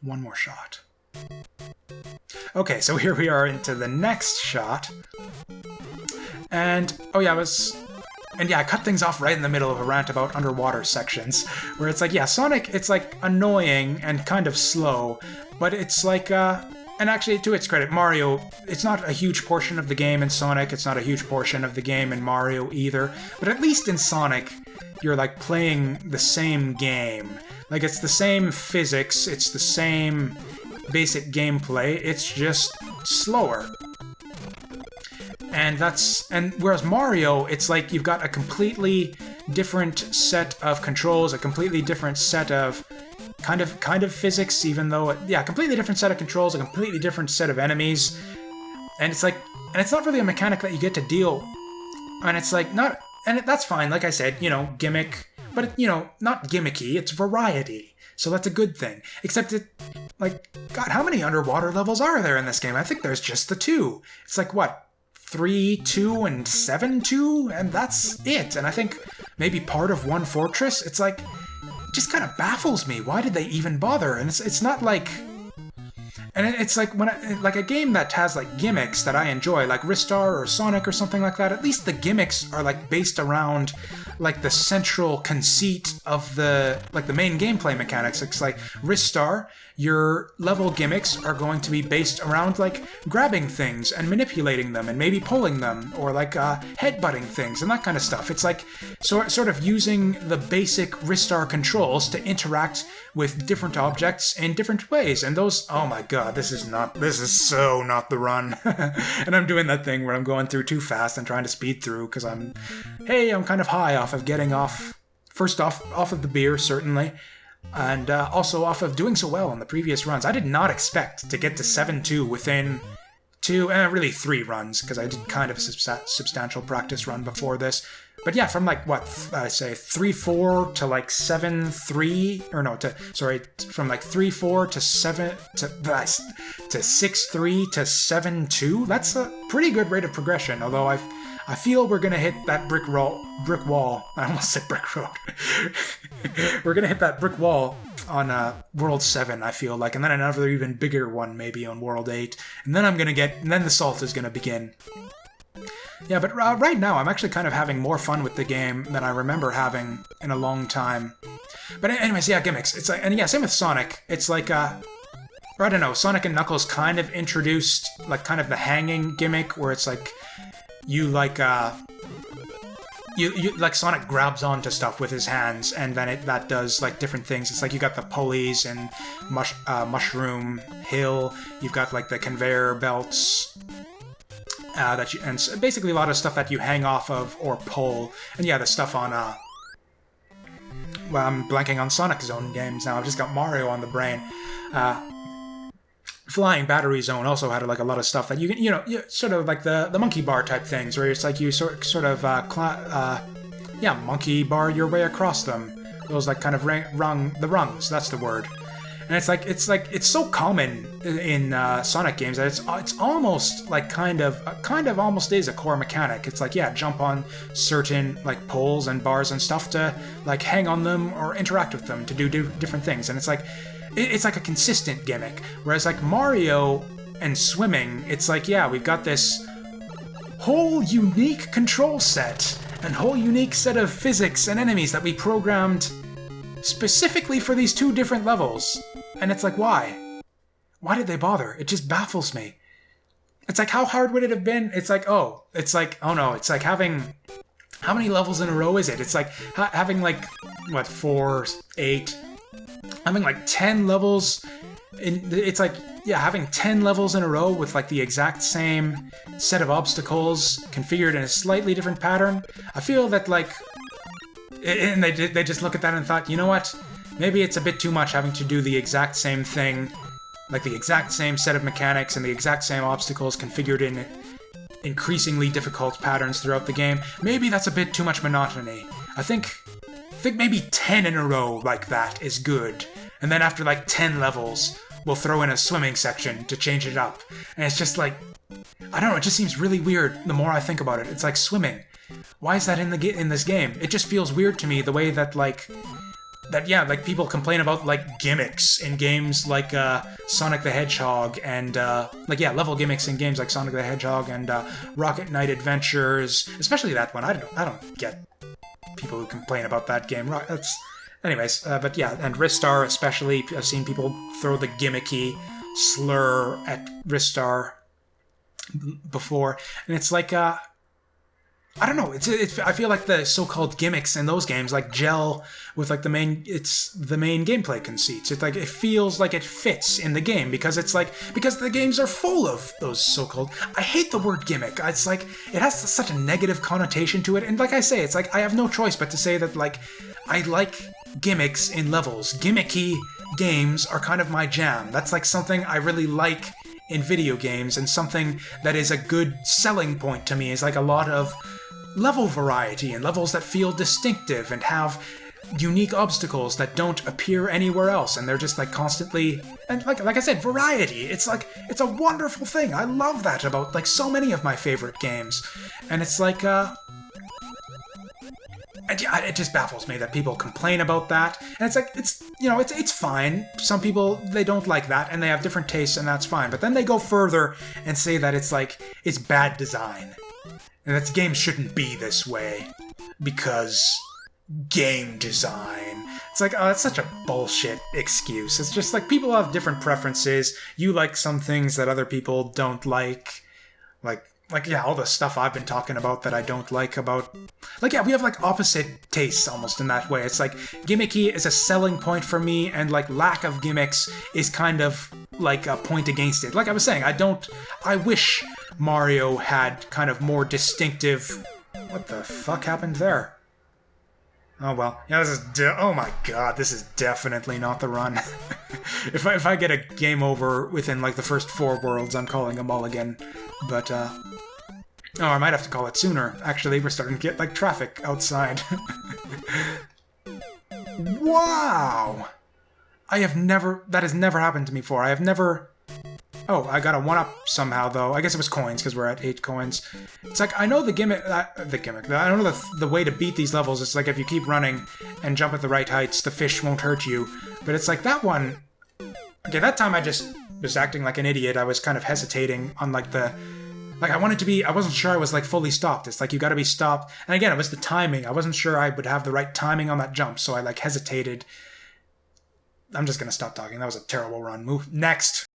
One more shot. Okay, so here we are into the next shot. And, oh yeah, I cut things off right in the middle of a rant about underwater sections, where it's like, yeah, Sonic, it's like annoying and kind of slow, but it's like, and actually, to its credit, Mario, it's not a huge portion of the game in Sonic, it's not a huge portion of the game in Mario either, but at least in Sonic, you're like playing the same game. Like, it's the same physics, it's the same basic gameplay, it's just slower. And whereas Mario, it's like you've got a completely different set of controls, a completely different set of kind of physics, even though completely different set of controls, a completely different set of enemies. And it's like, and it's not really a mechanic that you get to deal, and it's like not, and that's fine, like I said, gimmick, but not gimmicky, it's variety. So that's a good thing. Except God, how many underwater levels are there in this game? I think there's just the 2. It's like, what? 3, 2, and 7, 2, and that's it. And I think maybe part of one fortress. It's like, it just kind of baffles me. Why did they even bother? And it's not like, and it's like when like a game that has like gimmicks that I enjoy, like Ristar or Sonic or something like that. At least the gimmicks are like based around like the central conceit of the main gameplay mechanics. It's like Ristar, your level gimmicks are going to be based around like grabbing things and manipulating them and maybe pulling them, or like headbutting things and that kind of stuff. It's like sort of using the basic Ristar controls to interact with different objects in different ways. And those, oh my god, this is so not the run. And I'm doing that thing where I'm going through too fast and trying to speed through because I'm kind of high off of getting off of the beer, certainly. And also off of doing so well in the previous runs. I did not expect to get to 7-2 within really 3 runs, because I did kind of a substantial practice run before this. But yeah, from like, 3-4 to like 7-3, or no, from like 3-4 to 6-3 to 7-2. That's a pretty good rate of progression, although I feel we're gonna hit that brick wall. I almost said brick road. We're gonna hit that brick wall on World 7, I feel like, and then another even bigger one maybe on World 8, and then then the salt is gonna begin. Yeah, but right now I'm actually kind of having more fun with the game than I remember having in a long time. But anyways, yeah, gimmicks. It's like, and yeah, same with Sonic. It's like, or I don't know, Sonic and Knuckles kind of introduced like kind of the hanging gimmick, where it's like you like Sonic grabs onto stuff with his hands, and then that does like different things. It's like you got the pulleys and Mushroom Hill. You've got like the conveyor belts. And basically a lot of stuff that you hang off of or pull. And yeah, the stuff on, well, I'm blanking on Sonic Zone games now. I've just got Mario on the brain. Flying Battery Zone also had like a lot of stuff that you can, sort of like the monkey bar type things, where it's like you sort of, monkey bar your way across them. Those like kind of the rungs, that's the word. And it's so common in Sonic games that it's almost like kind of almost is a core mechanic. It's like, yeah, jump on certain like poles and bars and stuff to like hang on them or interact with them to do different things. And it's like a consistent gimmick. Whereas like Mario and swimming, it's like, yeah, we've got this whole unique control set and whole unique set of physics and enemies that we programmed specifically for these 2 different levels. And it's like, why? Why did they bother? It just baffles me. It's like, how hard would it have been? It's like, oh no, it's like having, how many levels in a row is it? It's like having like, 4, 8, having like 10 levels. It's like, yeah, having 10 levels in a row with like the exact same set of obstacles configured in a slightly different pattern. I feel that like, and they just look at that and thought, you know what? Maybe it's a bit too much having to do the exact same thing, like the exact same set of mechanics and the exact same obstacles configured in increasingly difficult patterns throughout the game. Maybe that's a bit too much monotony. I think maybe 10 in a row like that is good. And then after like 10 levels, we'll throw in a swimming section to change it up. And it's just like, I don't know, it just seems really weird the more I think about it. It's like swimming. Why is that in this game? It just feels weird to me, the way that like that yeah, like people complain about like gimmicks in games like Sonic the Hedgehog and like yeah, level gimmicks in games like Sonic the Hedgehog and Rocket Knight Adventures, especially that one. I don't get people who complain about that game. That's anyways, but yeah, and Ristar especially. I've seen people throw the gimmicky slur at Ristar before, and it's like I don't know. I feel like the so-called gimmicks in those games like gel with like the main gameplay conceits. It's like it feels like it fits in the game because the games are full of those so-called. I hate the word gimmick. It's like it has such a negative connotation to it, and like I say, it's like I have no choice but to say that like I like gimmicks in levels. Gimmicky games are kind of my jam. That's like something I really like in video games, and something that is a good selling point to me is like a lot of level variety and levels that feel distinctive and have unique obstacles that don't appear anywhere else, and they're just like constantly, and like I said, variety. It's like it's a wonderful thing. I love that about like so many of my favorite games, and it's like it just baffles me that people complain about that. And it's like it's fine. Some people, they don't like that and they have different tastes, and that's fine. But then they go further and say that it's bad design. And that games shouldn't be this way because game design. It's like, oh, that's such a bullshit excuse. It's just like people have different preferences. You like some things that other people don't like. Like yeah, all the stuff I've been talking about that I don't like about. Like yeah, we have like opposite tastes almost in that way. It's like gimmicky is a selling point for me, and like lack of gimmicks is kind of like a point against it. Like I was saying, I wish Mario had kind of more distinctive. What the fuck happened there? Oh well, yeah. Oh my god, this is definitely not the run. If I get a game over within like the first 4 worlds, I'm calling a mulligan. But oh, I might have to call it sooner. Actually, we're starting to get like traffic outside. Wow! That has never happened to me before. I have never. Oh, I got a 1-up somehow, though. I guess it was coins, because we're at 8 coins. It's like, I know the gimmick. I don't know the way to beat these levels. It's like if you keep running and jump at the right heights, the fish won't hurt you. But it's like that one. Okay, that time I just was acting like an idiot. I was kind of hesitating on like the. Like, I wasn't sure I was like fully stopped. It's like you gotta be stopped. And again, it was the timing. I wasn't sure I would have the right timing on that jump, so I like hesitated. I'm just gonna stop talking. That was a terrible run. Move next.